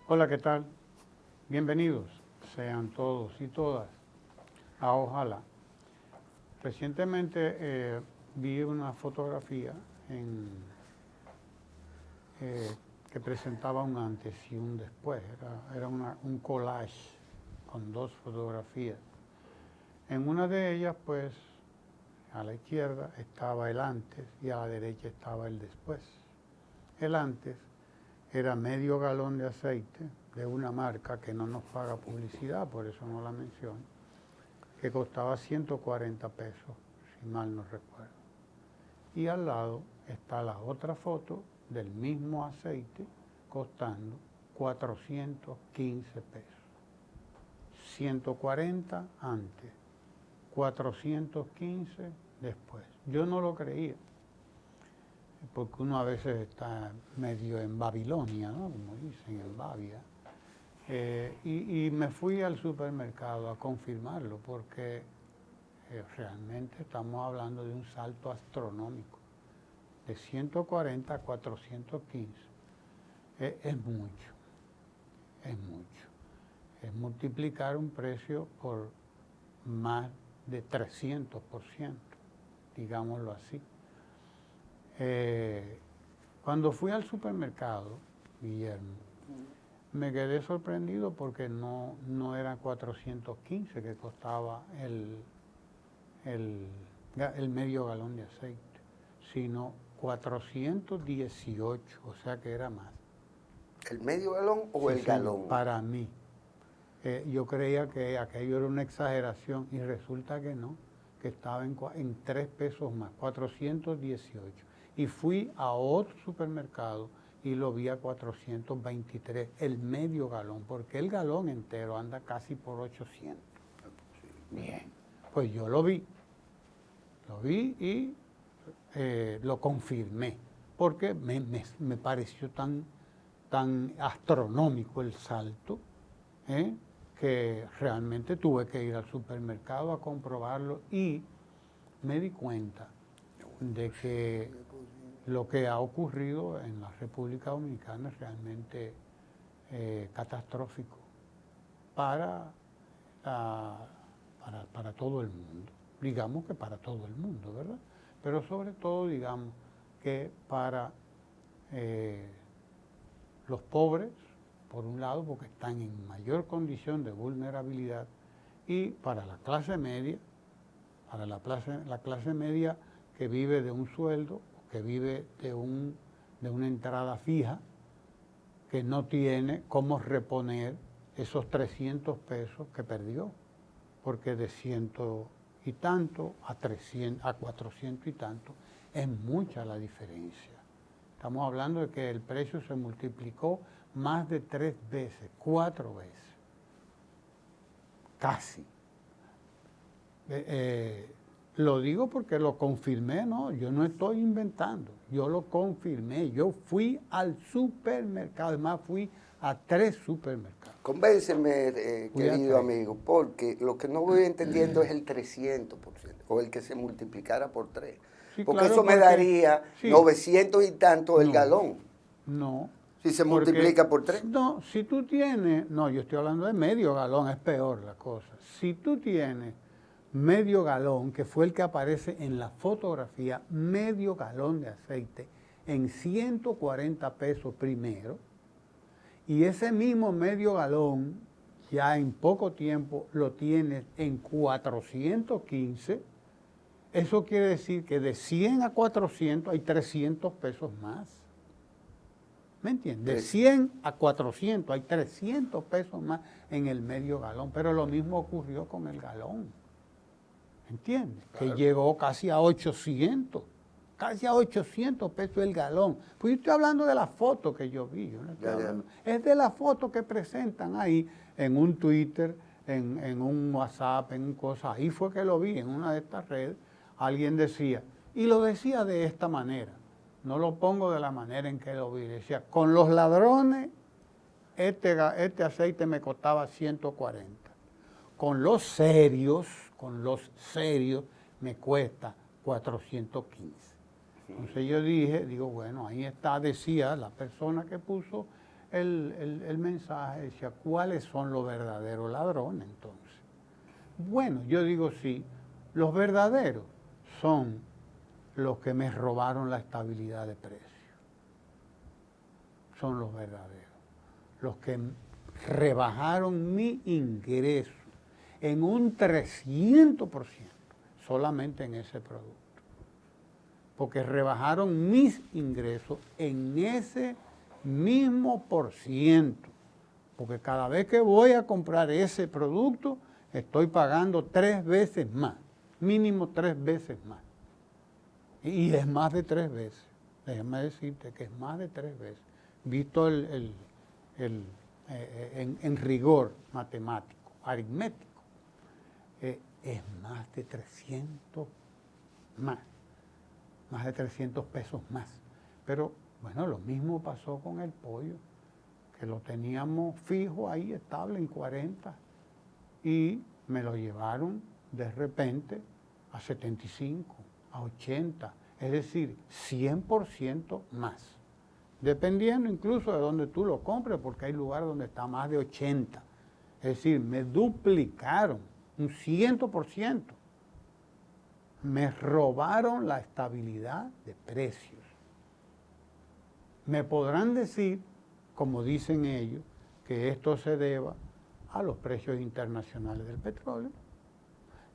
Hola, ¿qué tal? Bienvenidos sean todos y todas a Ojalá. Recientemente vi una fotografía que presentaba un antes y un después. Era un collage con dos fotografías. En una de ellas, pues, a la izquierda estaba el antes y a la derecha estaba el después. El antes era medio galón de aceite de una marca que no nos paga publicidad, por eso no la menciono, que costaba 140 pesos, si mal no recuerdo. Y al lado está la otra foto del mismo aceite costando 415 pesos. 140 antes, 415 después. Yo no lo creía, porque uno a veces está medio en Babilonia, ¿no? Como dicen, en Babia. Y me fui al supermercado a confirmarlo, porque realmente estamos hablando de un salto astronómico, de 140 a 415. Es mucho, es mucho. Es multiplicar un precio por más de 300%, digámoslo así. Cuando fui al supermercado, Guillermo, me quedé sorprendido porque no era 415 que costaba el medio galón de aceite, sino 418, o sea que era más. ¿El medio galón o Sí, el galón? Para mí. Yo creía que aquello era una exageración y resulta que no, que estaba en 3 pesos más, 418. Y fui a otro supermercado y lo vi a 423, el medio galón, porque el galón entero anda casi por 800. Bien, pues yo lo vi y lo confirmé, porque me pareció tan astronómico el salto, que realmente tuve que ir al supermercado a comprobarlo y me di cuenta de que lo que ha ocurrido en la República Dominicana es realmente catastrófico para todo el mundo. Digamos que para todo el mundo, ¿verdad? Pero sobre todo, digamos que para los pobres, por un lado, porque están en mayor condición de vulnerabilidad, y para la clase media, para la clase media que vive de un sueldo, que vive de una entrada fija, que no tiene cómo reponer esos 300 pesos que perdió, porque de 100 y tanto a 400 y tanto es mucha la diferencia. Estamos hablando de que el precio se multiplicó más de 3 veces, 4 veces, casi. Lo digo porque lo confirmé, ¿no? Yo no estoy inventando, yo lo confirmé. Yo fui al supermercado, además fui a 3 supermercados. Convénceme, querido amigo, porque lo que no voy entendiendo es el 300%, o el que se multiplicara por 3. Sí, porque claro, eso me daría sí, 900 y tanto el galón. No. Si se multiplica por 3. No, si tú tienes, no, yo estoy hablando de medio galón, es peor la cosa. Si tú tienes medio galón, que fue el que aparece en la fotografía, medio galón de aceite en 140 pesos primero, y ese mismo medio galón ya en poco tiempo lo tienes en 415, eso quiere decir que de 100 a 400 hay 300 pesos más. ¿Me entiendes? De 100 a 400 hay 300 pesos más en el medio galón, pero lo mismo ocurrió con el galón. ¿Entiendes? Claro. Que llegó casi a 800 pesos el galón. Pues yo estoy hablando de la foto que yo vi. Yo no estoy hablando. Es de la foto que presentan ahí en un Twitter, en un WhatsApp, en cosas. Ahí fue que lo vi, en una de estas redes. Alguien decía, y lo decía de esta manera. No lo pongo de la manera en que lo vi. Decía, con los ladrones, este aceite me costaba 140. Con los serios, me cuesta 415. Entonces yo digo, bueno, ahí está, decía la persona que puso el mensaje decía, ¿cuáles son los verdaderos ladrones entonces? Bueno, yo digo sí, los verdaderos son los que me robaron la estabilidad de precio. Son los verdaderos. Los que rebajaron mi ingreso en un 300% solamente en ese producto. Porque rebajaron mis ingresos en ese mismo por ciento. Porque cada vez que voy a comprar ese producto, estoy pagando 3 veces más. Mínimo 3 veces más. Y es más de 3 veces. Déjame decirte que es más de 3 veces. Visto en rigor matemático, aritmético, es más de 300 más. Más de 300 pesos más. Pero bueno, lo mismo pasó con el pollo, que lo teníamos fijo ahí, estable en 40, y me lo llevaron de repente a 75, a 80, es decir, 100% más. Dependiendo incluso de donde tú lo compres, porque hay lugares donde está más de 80. Es decir, me duplicaron un 100%. Me robaron la estabilidad de precios. Me podrán decir, como dicen ellos, que esto se deba a los precios internacionales del petróleo,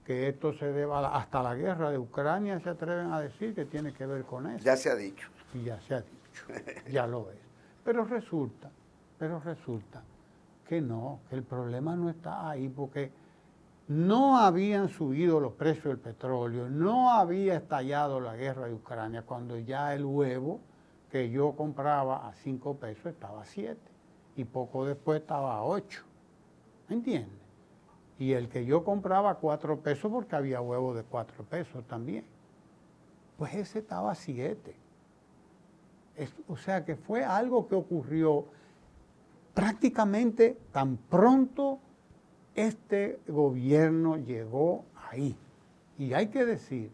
que esto se deba hasta la guerra de Ucrania, se atreven a decir que tiene que ver con eso. Ya se ha dicho. Y ya se ha dicho, ya lo es. Pero resulta que no, que el problema no está ahí, porque no habían subido los precios del petróleo, no había estallado la guerra de Ucrania, cuando ya el huevo que yo compraba a 5 pesos estaba a 7 y poco después estaba a 8. ¿Entiendes? Y el que yo compraba a 4 pesos porque había huevo de 4 pesos también, pues ese estaba a 7. O sea que fue algo que ocurrió prácticamente tan pronto este gobierno llegó ahí. Y hay que decir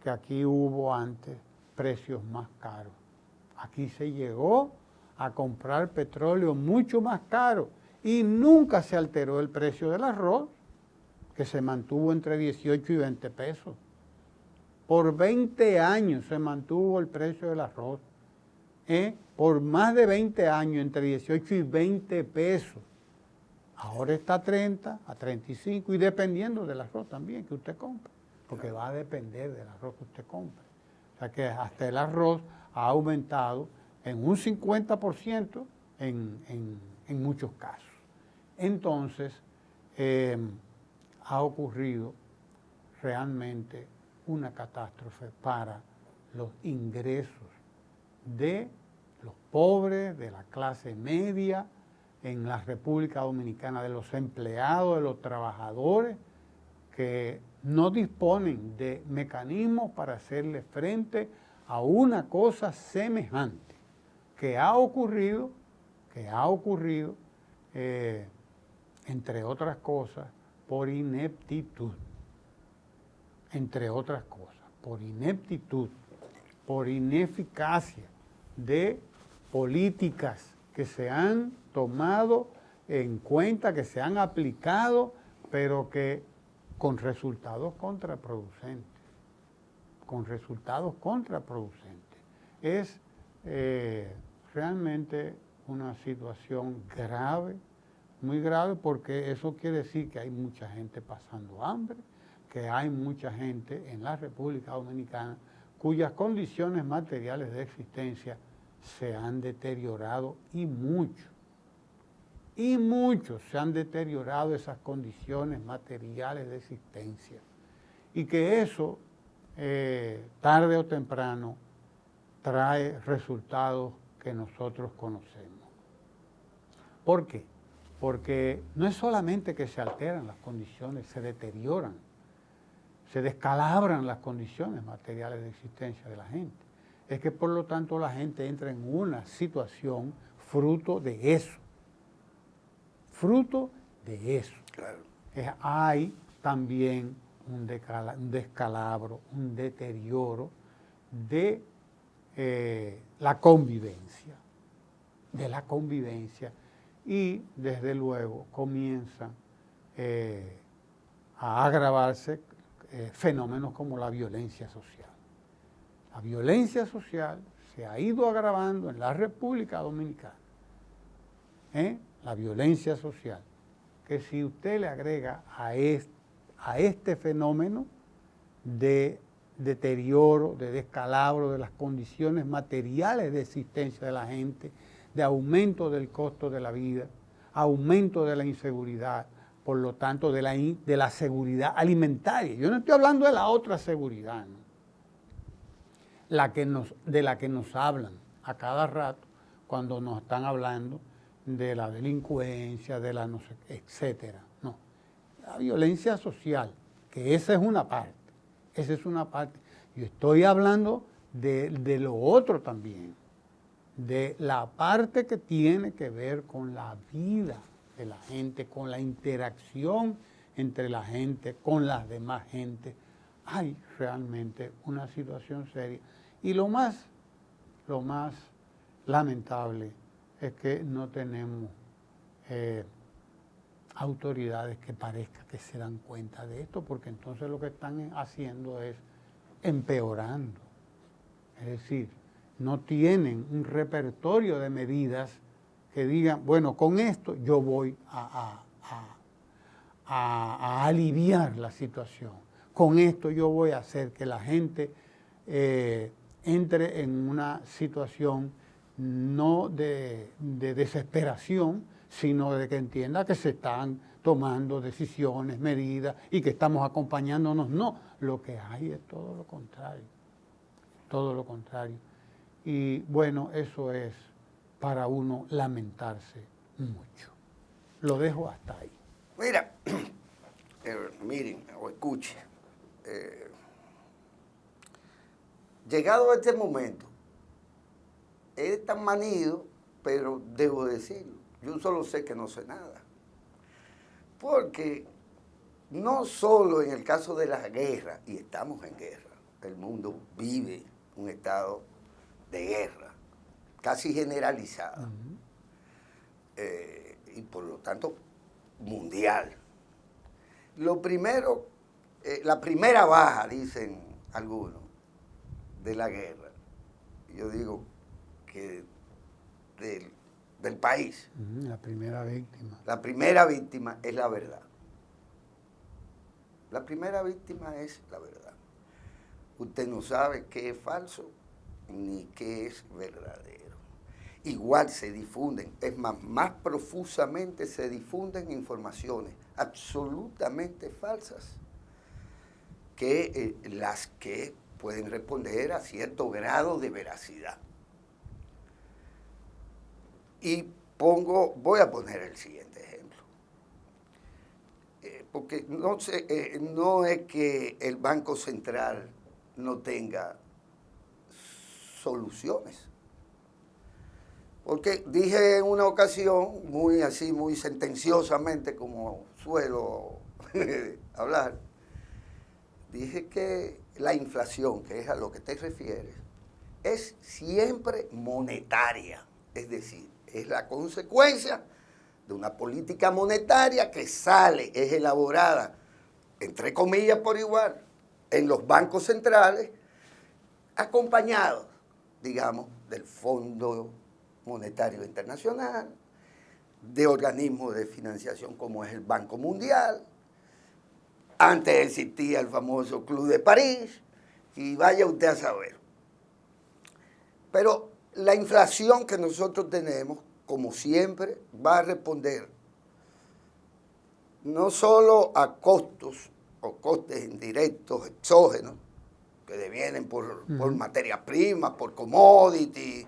que aquí hubo antes precios más caros. Aquí se llegó a comprar petróleo mucho más caro y nunca se alteró el precio del arroz, que se mantuvo entre 18 y 20 pesos. Por 20 años se mantuvo el precio del arroz. Por más de 20 años, entre 18 y 20 pesos. Ahora está a 30, a 35, y dependiendo del arroz también que usted compre, porque va a depender del arroz que usted compre. O sea que hasta el arroz ha aumentado en un 50% en muchos casos. Entonces, ha ocurrido realmente una catástrofe para los ingresos de los pobres, de la clase media, en la República Dominicana, de los empleados, de los trabajadores, que no disponen de mecanismos para hacerle frente a una cosa semejante que ha ocurrido, entre otras cosas, por ineptitud. Entre otras cosas, por ineptitud, por ineficacia de políticas que se han tomado en cuenta, que se han aplicado, pero que con resultados contraproducentes. Es realmente una situación grave, muy grave, porque eso quiere decir que hay mucha gente pasando hambre, que hay mucha gente en la República Dominicana cuyas condiciones materiales de existencia se han deteriorado y mucho. Y mucho se han deteriorado esas condiciones materiales de existencia. Y que eso, tarde o temprano, trae resultados que nosotros conocemos. ¿Por qué? Porque no es solamente que se alteran las condiciones, se deterioran, se descalabran las condiciones materiales de existencia de la gente. Es que por lo tanto la gente entra en una situación fruto de eso. Claro. Hay también un descalabro, un deterioro de la convivencia. de la convivencia y desde luego comienzan a agravarse fenómenos como la violencia social. La violencia social se ha ido agravando en la República Dominicana. La violencia social, que si usted le agrega a este fenómeno de deterioro, de descalabro de las condiciones materiales de existencia de la gente, de aumento del costo de la vida, aumento de la inseguridad, por lo tanto de la seguridad alimentaria. Yo no estoy hablando de la otra seguridad, ¿no? De la que nos hablan a cada rato cuando nos están hablando de la delincuencia, de la no sé, etcétera. No, la violencia social, que esa es una parte. Yo estoy hablando de lo otro también, de la parte que tiene que ver con la vida de la gente, con la interacción entre la gente, con las demás gente. Hay realmente una situación seria. Y lo más lamentable es que no tenemos autoridades que parezca que se dan cuenta de esto, porque entonces lo que están haciendo es empeorando. Es decir, no tienen un repertorio de medidas que digan, bueno, con esto yo voy a aliviar la situación. Con esto yo voy a hacer que la gente entre en una situación no de desesperación, sino de que entienda que se están tomando decisiones, medidas y que estamos acompañándonos. No, lo que hay es todo lo contrario, todo lo contrario. Y bueno, eso es para uno lamentarse mucho. Lo dejo hasta ahí. Mira, miren o escuchen, llegado a este momento, es tan manido, pero debo decirlo, yo solo sé que no sé nada. Porque no solo en el caso de la guerra, y estamos en guerra, el mundo vive un estado de guerra, casi generalizada, y por lo tanto mundial. Lo primero, la primera baja, dicen algunos, de la guerra, yo digo que del país. La primera víctima. La primera víctima es la verdad. La primera víctima es la verdad. Usted no sabe qué es falso ni qué es verdadero. Igual se difunden, es más profusamente se difunden informaciones absolutamente falsas que las que pueden responder a cierto grado de veracidad. Y voy a poner el siguiente ejemplo. Porque no es que el Banco Central no tenga soluciones. Porque dije en una ocasión, muy sentenciosamente, como suelo hablar, dije que la inflación, que es a lo que te refieres, es siempre monetaria, es decir, es la consecuencia de una política monetaria que es elaborada, entre comillas por igual, en los bancos centrales, acompañados, digamos, del Fondo Monetario Internacional, de organismos de financiación como es el Banco Mundial. Antes existía el famoso Club de París, y vaya usted a saber. Pero la inflación que nosotros tenemos, como siempre, va a responder no solo a costos o costes indirectos, exógenos, que devienen por materias primas, por commodities,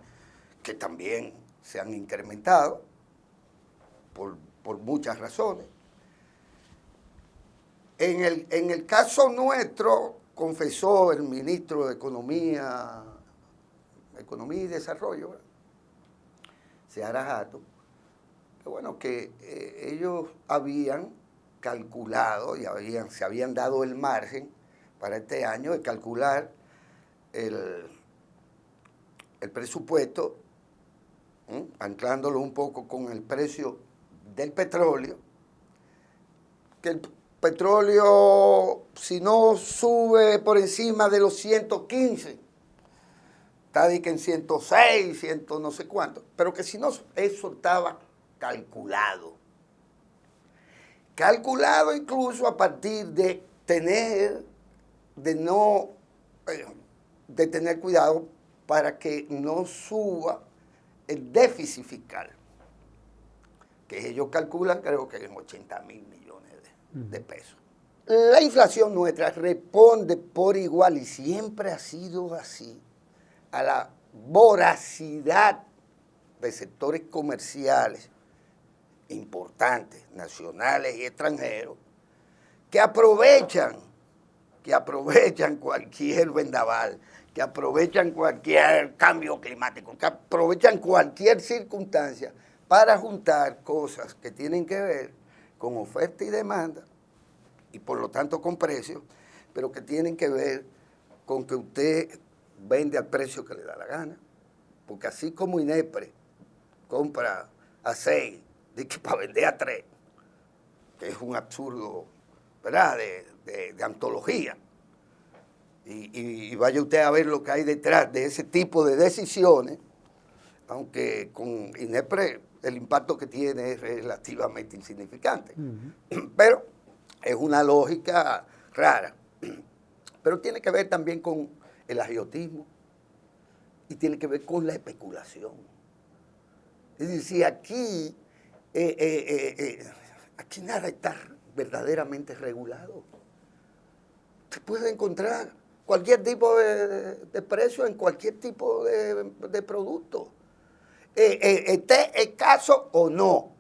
que también se han incrementado por muchas razones. En el caso nuestro, confesó el ministro de Economía y Desarrollo, ¿verdad?, Seara Hatton, que bueno, que ellos habían calculado y se habían dado el margen para este año de calcular el presupuesto anclándolo un poco con el precio del petróleo, que el petróleo, si no sube por encima de los 115, está de que en 106, 100 no sé cuánto, pero que si no, eso estaba calculado. Calculado incluso a partir de tener cuidado para que no suba el déficit fiscal, que ellos calculan creo que en 80,000 millones de pesos. La inflación nuestra responde por igual, y siempre ha sido así, a la voracidad de sectores comerciales importantes, nacionales y extranjeros, que aprovechan cualquier vendaval, que aprovechan cualquier cambio climático, que aprovechan cualquier circunstancia para juntar cosas que tienen que ver con oferta y demanda, y por lo tanto con precios, pero que tienen que ver con que usted vende al precio que le da la gana. Porque así como INEPRE compra a 6, de que para vender a 3, que es un absurdo, ¿verdad?, de antología. Y vaya usted a ver lo que hay detrás de ese tipo de decisiones, aunque con INEPRE el impacto que tiene es relativamente insignificante. Pero es una lógica rara. Pero tiene que ver también con el agiotismo y tiene que ver con la especulación. Es decir, aquí nada está verdaderamente regulado. Usted puede encontrar cualquier tipo de precio en cualquier tipo de producto, esté escaso o no.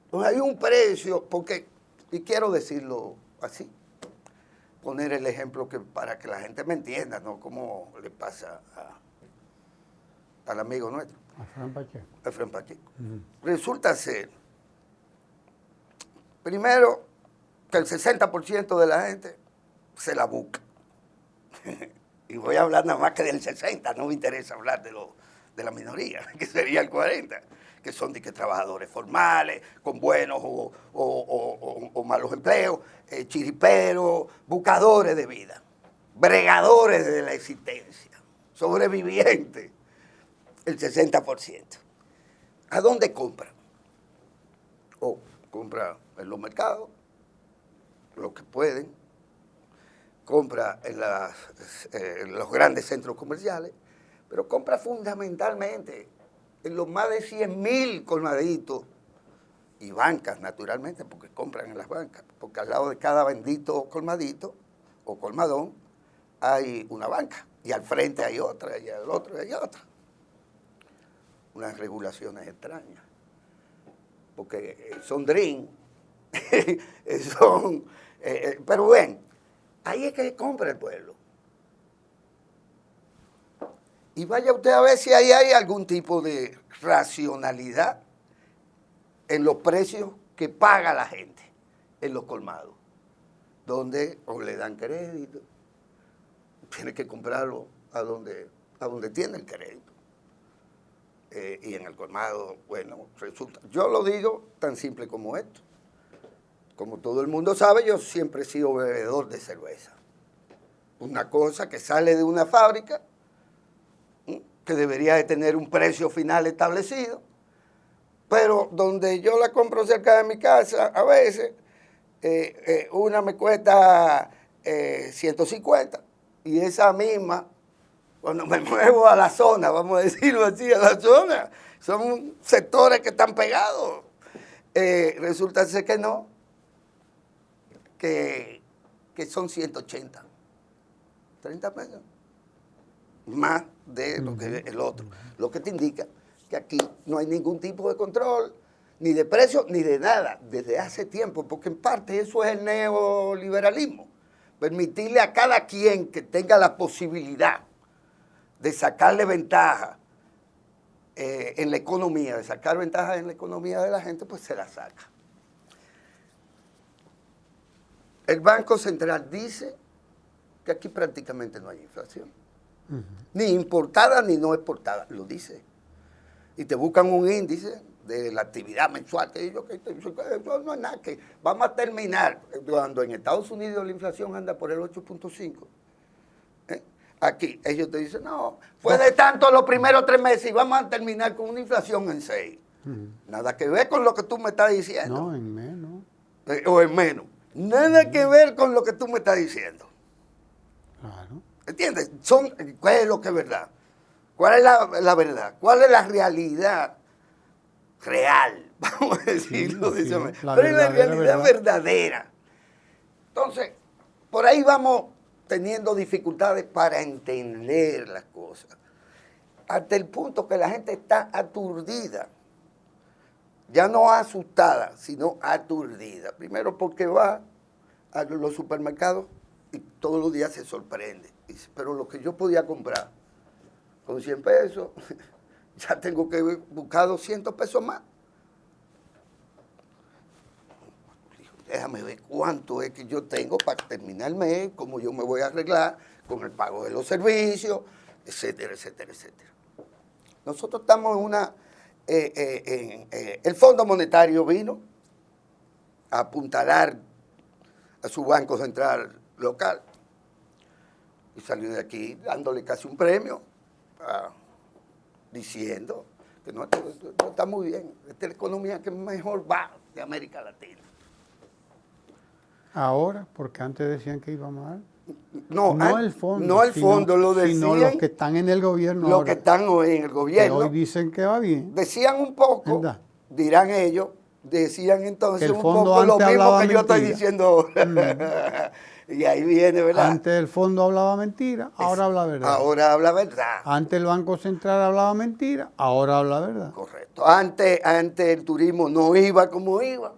Entonces hay un precio, porque, y quiero decirlo así, poner el ejemplo para que la gente me entienda, ¿no? Cómo le pasa al amigo nuestro. A Fran Pacheco. A Fran Pacheco. Resulta ser, primero, que el 60% de la gente se la busca. Y voy a hablar nada más que del 60%, no me interesa hablar de la minoría, que sería el 40%, que son de que trabajadores formales, con buenos o malos empleos, chiriperos, buscadores de vida, bregadores de la existencia, sobrevivientes, el 60%. ¿A dónde compran? Compra en los mercados, lo que pueden, compra en los grandes centros comerciales, pero compra fundamentalmente en los más de 100,000 colmaditos y bancas, naturalmente, porque compran en las bancas, porque al lado de cada bendito colmadito o colmadón hay una banca, y al frente hay otra, y al otro hay otra. Unas regulaciones extrañas, porque son DRIN, pero bueno, ahí es que compra el pueblo. Y vaya usted a ver si ahí hay algún tipo de racionalidad en los precios que paga la gente en los colmados, donde o le dan crédito, tiene que comprarlo a donde tiene el crédito. Y en el colmado, bueno, resulta. Yo lo digo tan simple como esto. Como todo el mundo sabe, yo siempre he sido bebedor de cerveza. Una cosa que sale de una fábrica, que debería de tener un precio final establecido, pero donde yo la compro cerca de mi casa, a veces, una me cuesta 150, y esa misma, cuando me muevo a la zona, vamos a decirlo así, a la zona, son sectores que están pegados. Resulta ser que no, que son 180, 30 pesos, más de lo que es el otro. Lo que te indica que aquí no hay ningún tipo de control, ni de precio, ni de nada, desde hace tiempo, porque en parte eso es el neoliberalismo, permitirle a cada quien que tenga la posibilidad de sacarle ventaja en la economía, de sacar ventaja en la economía de la gente, pues se la saca. El Banco Central dice que aquí prácticamente no hay inflación, ni importada ni no exportada, lo dice. y te buscan un índice de la actividad mensual, que yo, que eso no es nada, que vamos a terminar, cuando en Estados Unidos la inflación anda por el 8.5. Aquí ellos te dicen, no, fue de tanto los primeros 3 meses y vamos a terminar con una inflación en 6. Nada que ver con lo que tú me estás diciendo. No, en menos. O en menos. Nada que ver con lo que tú me estás diciendo. Claro. ¿Entiendes? ¿Cuál es lo que es verdad? ¿Cuál es la verdad? ¿Cuál es la realidad real? Vamos a decirlo de esa manera. ¿Cuál es la realidad verdadera? Entonces, por ahí vamos teniendo dificultades para entender las cosas. Hasta el punto que la gente está aturdida. Ya no asustada, sino aturdida. Primero porque va a los supermercados y todos los días se sorprende. Dice, pero lo que yo podía comprar con 100 pesos, ya tengo que buscar 200 pesos más. Déjame ver cuánto es que yo tengo para terminar el mes, cómo yo me voy a arreglar con el pago de los servicios, etcétera, etcétera, etcétera. Nosotros estamos en una... el Fondo Monetario vino a apuntalar a su Banco Central local y salió de aquí dándole casi un premio, diciendo que no, esto está muy bien, esta es la economía que mejor va de América Latina. Ahora, porque antes decían que iba mal. No el fondo. No el fondo, lo decían. Sino los que están en el gobierno. Los que están hoy en el gobierno. Que hoy dicen que va bien. Decían un poco, ¿verdad? Dirán ellos, decían entonces un poco lo mismo que yo estoy diciendo ahora. Y ahí viene, ¿verdad? Antes el fondo hablaba mentira, ahora habla verdad. Ahora habla verdad. Antes el Banco Central hablaba mentira, ahora habla verdad. Correcto. Antes el turismo no iba como iba.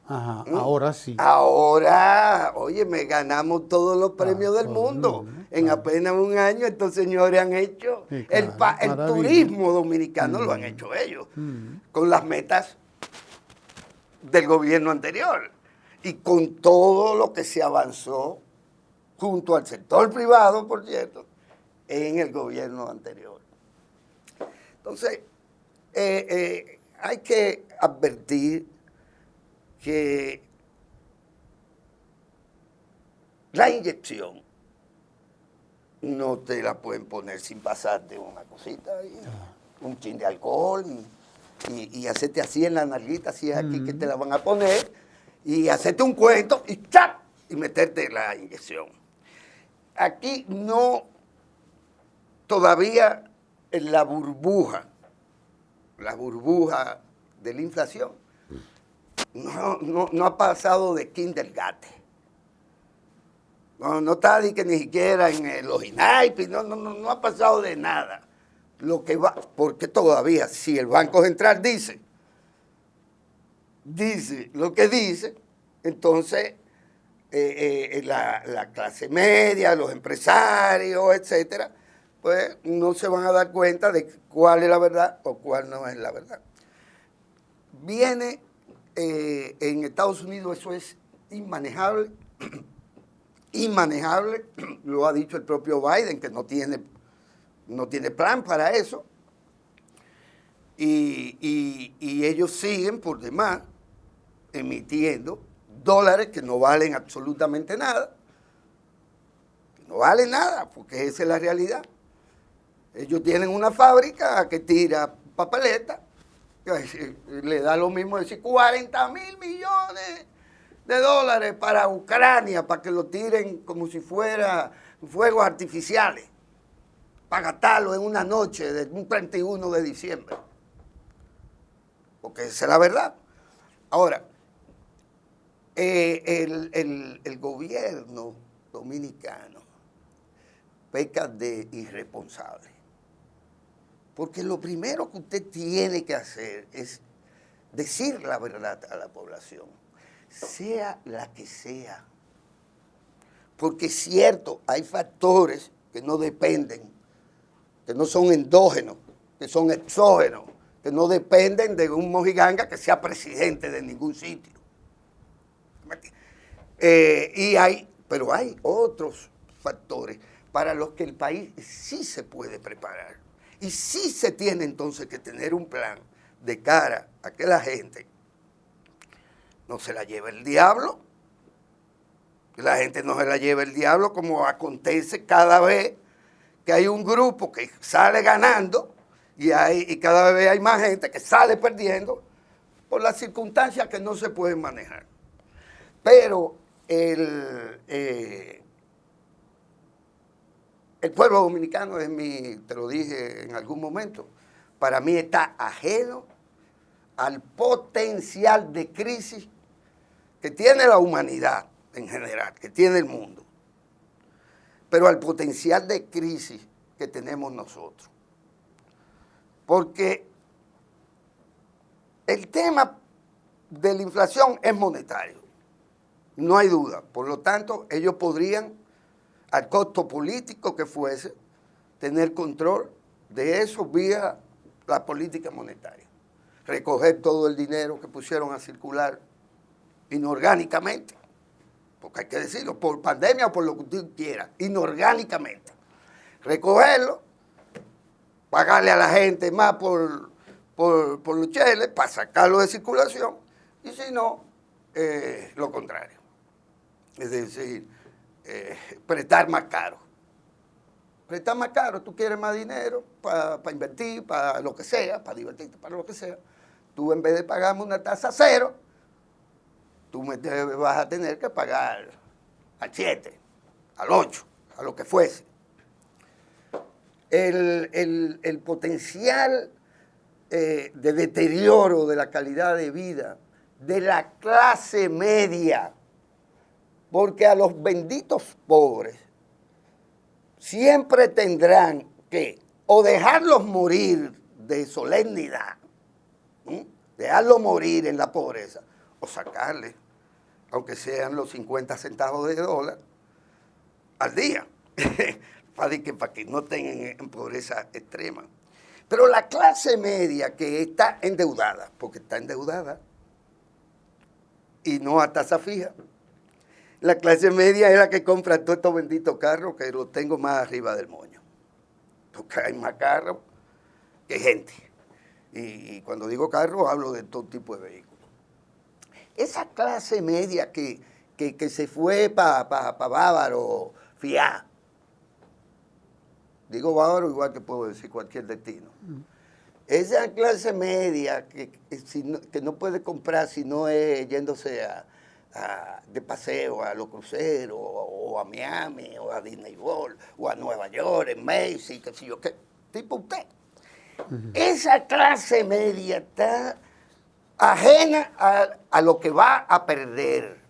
Ajá, ahora sí. Ahora, oye, me ganamos todos los premios del mundo. En apenas un año estos señores han hecho, sí, claro, el turismo dominicano lo han hecho ellos, con las metas del gobierno anterior y con todo lo que se avanzó junto al sector privado, por cierto, en el gobierno anterior. Entonces, hay que advertir que la inyección no te la pueden poner sin pasarte una cosita ahí, un chin de alcohol y hacerte así en la nalguita, así es aquí que te la van a poner, y hacerte un cuento y ¡chap! Y meterte la inyección. Aquí no, todavía en la burbuja de la inflación, no ha pasado de kindergarten. No está ni siquiera en los INAIPI, no ha pasado de nada. Lo que va, porque todavía, si el Banco Central dice lo que dice, entonces la clase media, los empresarios, etcétera, pues no se van a dar cuenta de cuál es la verdad o cuál no es la verdad. Viene en Estados Unidos, eso es inmanejable, lo ha dicho el propio Biden, que no tiene plan para eso, y ellos siguen por demás emitiendo dólares que no valen absolutamente nada, porque esa es la realidad. Ellos tienen una fábrica que tira papeleta, le da lo mismo decir 40,000 millones de dólares para Ucrania, para que lo tiren como si fuera fuegos artificiales, para gastarlo en una noche de un 31 de diciembre. Porque esa es la verdad. Ahora, el gobierno dominicano peca de irresponsable. Porque lo primero que usted tiene que hacer es decir la verdad a la población, sea la que sea. Porque es cierto, hay factores que no dependen, que no son endógenos, que son exógenos, que no dependen de un mojiganga que sea presidente de ningún sitio. Pero hay otros factores para los que el país sí se puede preparar. Y sí se tiene entonces que tener un plan de cara a que la gente no se la lleve el diablo, que la gente no se la lleve el diablo como acontece cada vez que hay un grupo que sale ganando y cada vez hay más gente que sale perdiendo por las circunstancias que no se pueden manejar. Pero el pueblo dominicano te lo dije en algún momento, para mí está ajeno al potencial de crisis que tiene la humanidad en general, que tiene el mundo, pero al potencial de crisis que tenemos nosotros. Porque el tema de la inflación es monetario, no hay duda. Por lo tanto, ellos podrían, al costo político que fuese, tener control de eso vía la política monetaria. Recoger todo el dinero que pusieron a circular inorgánicamente, porque hay que decirlo, por pandemia o por lo que usted quiera, inorgánicamente. Recogerlo, pagarle a la gente más por los cheles para sacarlo de circulación, y si no, lo contrario. Es decir, prestar más caro. Prestar más caro, tú quieres más dinero para invertir, para lo que sea, para divertirte, para lo que sea. Tú en vez de pagarme una tasa cero, tú vas a tener que pagar al 7, al 8, a lo que fuese. El potencial de deterioro de la calidad de vida de la clase media, porque a los benditos pobres siempre tendrán que o dejarlos morir de solemnidad, dejarlos morir en la pobreza, o sacarle, aunque sean los 50 centavos de dólar al día, para que no estén en pobreza extrema. Pero la clase media que está endeudada, porque está endeudada, y no a tasa fija, la clase media es la que compra todos estos benditos carros que los tengo más arriba del moño. Porque hay más carros que gente. Y cuando digo carros, hablo de todo tipo de vehículos. Esa clase media que se fue para Bávaro, Fiat. Digo Bávaro igual que puedo decir cualquier destino. Esa clase media que no puede comprar si no es yéndose de paseo a los cruceros, o a Miami, o a Disney World, o a Nueva York, en Macy's, qué sé yo qué, tipo usted. Esa clase media está ajena a lo que va a perder,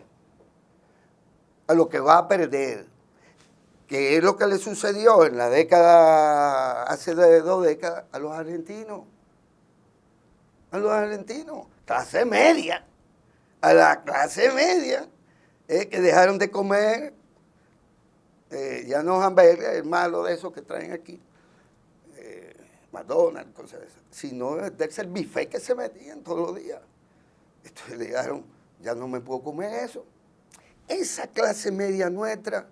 que es lo que le sucedió en la década, hace 2 décadas, a los argentinos, clase media, a la clase media, que dejaron de comer, ya no hamburguesas, el malo de esos que traen aquí, McDonald's, cosas de esas, sino del buffet que se metían todos los días. Entonces le dijeron, ya no me puedo comer eso. Esa clase media nuestra,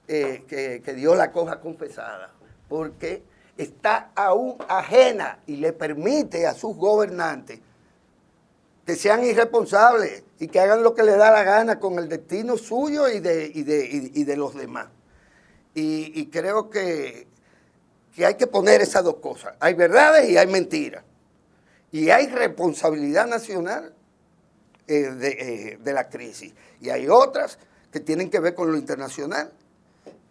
que Dios la coja confesada, porque está aún ajena y le permite a sus gobernantes que sean irresponsables y que hagan lo que les da la gana con el destino suyo y de los demás. Y creo que hay que poner esas dos cosas. Hay verdades y hay mentiras. Y hay responsabilidad nacional de la crisis. Y hay otras que tienen que ver con lo internacional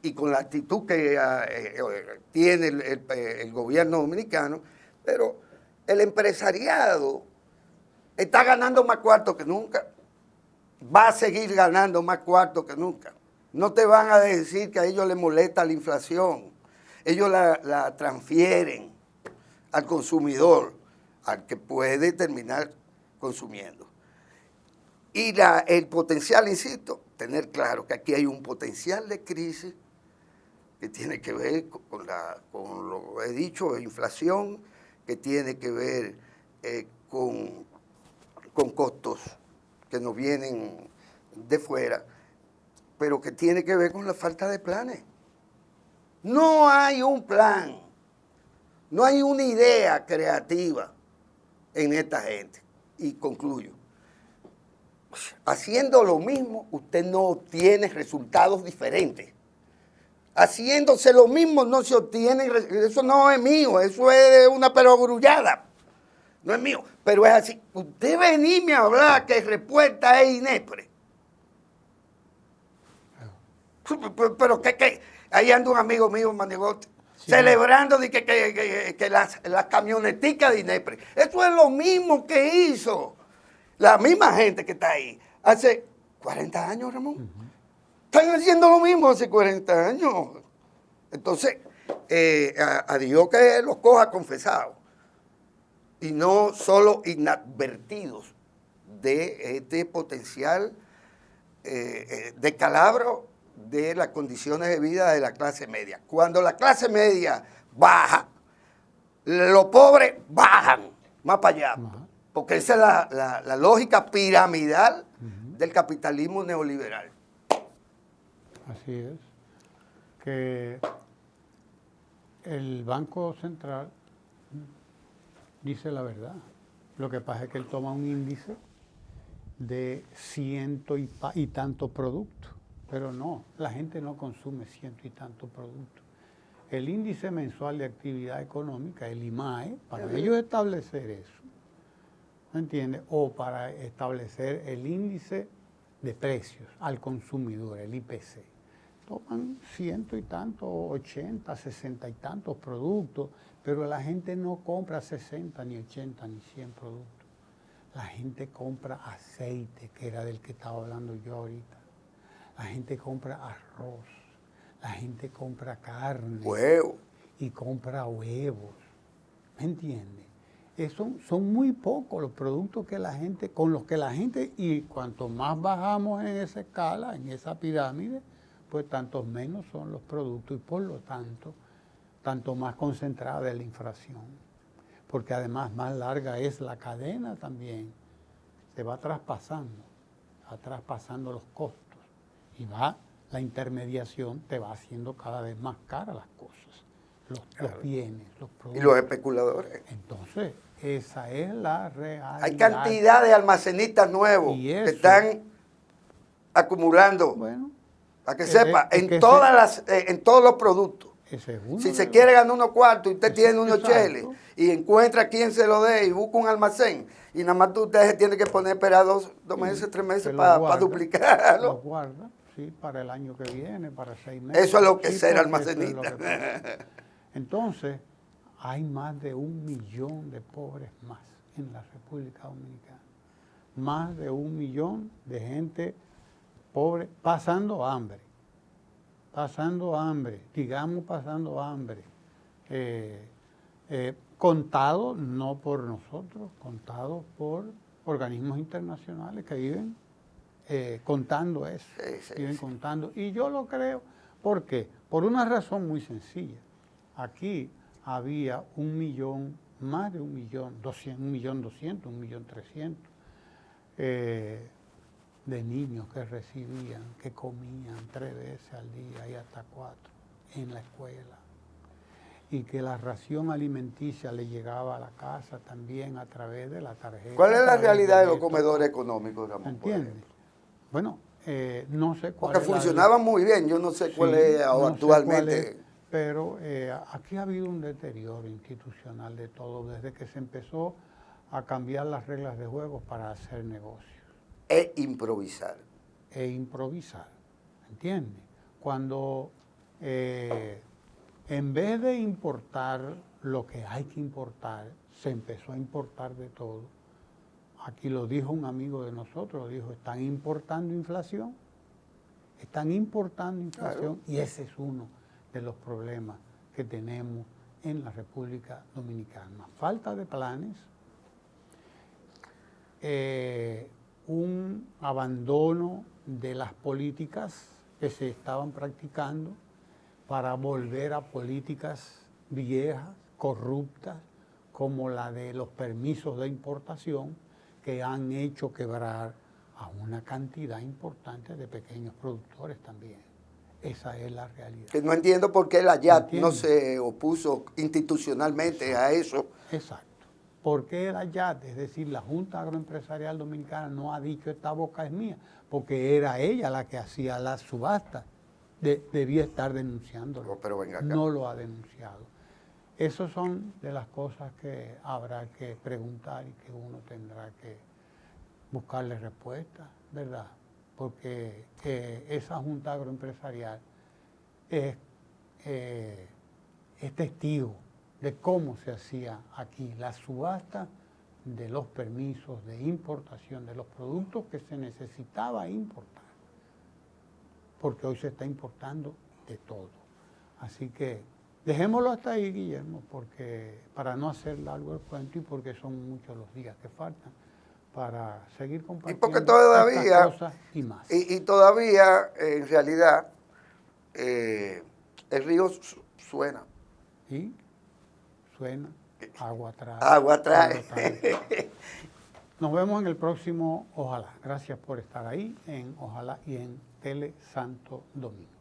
y con la actitud que tiene el gobierno dominicano. Pero el empresariado está ganando más cuarto que nunca. Va a seguir ganando más cuarto que nunca. No te van a decir que a ellos les molesta la inflación. Ellos la transfieren al consumidor, al que puede terminar consumiendo. Y el potencial, insisto, tener claro que aquí hay un potencial de crisis que tiene que ver con lo he dicho, inflación, que tiene que ver con costos que nos vienen de fuera, pero que tiene que ver con la falta de planes. No hay un plan No hay una idea creativa en esta gente. Y concluyo. Haciendo lo mismo, usted no obtiene resultados diferentes. Haciéndose lo mismo no se obtiene, eso no es mío, eso es una perogrullada. No es mío, pero es así. Usted venirme a hablar que respuesta es INEPRE. Pero que ahí anda un amigo mío, Manigote, sí, celebrando de que las camioneticas de INEPRE. Eso es lo mismo que hizo la misma gente que está ahí hace 40 años, Ramón. Están haciendo lo mismo hace 40 años. Entonces, a Dios que los coja confesados y no solo inadvertidos de este potencial descalabro de las condiciones de vida de la clase media. Cuando la clase media baja, los pobres bajan más para allá. Porque esa es la lógica piramidal del capitalismo neoliberal. Así es. Que el Banco Central dice la verdad. Lo que pasa es que él toma un índice de ciento y tantos productos. Pero no, la gente no consume ciento y tantos productos. El índice mensual de actividad económica, el IMAE, para ellos establecer eso, ¿me entiendes? O para establecer el índice de precios al consumidor, el IPC. Toman ciento y tantos, 80, 60 y tantos productos, pero la gente no compra 60, ni 80, ni 100 productos. La gente compra aceite, que era del que estaba hablando yo ahorita. La gente compra arroz, la gente compra carne. Huevo. Y compra huevos. ¿Me entiendes? Son muy pocos los productos que la gente, con los que la gente, y cuanto más bajamos en esa escala, en esa pirámide, pues tantos menos son los productos y por lo tanto más concentrada es la inflación. Porque además más larga es la cadena también. Se va traspasando los costos. Y la intermediación te va haciendo cada vez más caras las cosas, los bienes, los productos. Y los especuladores. Entonces, esa es la realidad. Hay cantidad de almacenistas nuevos que están acumulando, bueno, para que sepa, en todos los productos. Si se quiere ganar unos cuartos y usted tiene unos cheles y encuentra quien se lo dé y busca un almacén y nada más usted se tiene que poner a esperar dos meses, 3 meses para duplicarlo. Lo guarda, sí, para el año que viene, para 6 meses. Eso es lo que es ser almacenista. Entonces, hay más de 1 millón de pobres más en la República Dominicana. Más de 1 millón de gente pobre pasando hambre. Digamos pasando hambre. Contado no por nosotros, contado por organismos internacionales que viven contando eso. Contando. Y yo lo creo, ¿por qué? Por una razón muy sencilla. Aquí había 1 millón, más de 1.200.000, 1.300.000 de niños que recibían, que comían 3 veces al día y hasta 4 en la escuela. Y que la ración alimenticia le llegaba a la casa también a través de la tarjeta. ¿Cuál es la realidad de los comedores económicos, Ramón? ¿Entiendes? Bueno, no sé cuál porque funcionaban muy bien, yo no sé cuál es actualmente. Pero aquí ha habido un deterioro institucional de todo desde que se empezó a cambiar las reglas de juego para hacer negocios. Improvisar, ¿entiendes? Cuando en vez de importar lo que hay que importar, se empezó a importar de todo. Aquí lo dijo un amigo de nosotros, dijo, están importando inflación, claro. Y ese es uno de los problemas que tenemos en la República Dominicana. Falta de planes, un abandono de las políticas que se estaban practicando para volver a políticas viejas, corruptas, como la de los permisos de importación, que han hecho quebrar a una cantidad importante de pequeños productores también. Esa es la realidad. Que no entiendo por qué la YAT no ¿Entiendes? se opuso institucionalmente a eso. Exacto. ¿Por qué la YAT, es decir, la Junta Agroempresarial Dominicana, no ha dicho esta boca es mía? Porque era ella la que hacía la subasta. Debía estar denunciándolo. Oh, pero venga acá. No lo ha denunciado. Esas son de las cosas que habrá que preguntar y que uno tendrá que buscarle respuesta, ¿verdad? Porque esa Junta Agroempresarial es testigo de cómo se hacía aquí la subasta de los permisos de importación de los productos que se necesitaba importar, porque hoy se está importando de todo. Así que dejémoslo hasta ahí, Guillermo, porque para no hacer largo el cuento y porque son muchos los días que faltan para seguir Y compartiendo porque todavía, estas cosas y más. y todavía, en realidad, el río suena. Y suena, agua atrás. Agua trae. Nos vemos en el próximo Ojalá. Gracias por estar ahí en Ojalá y en Tele Santo Domingo.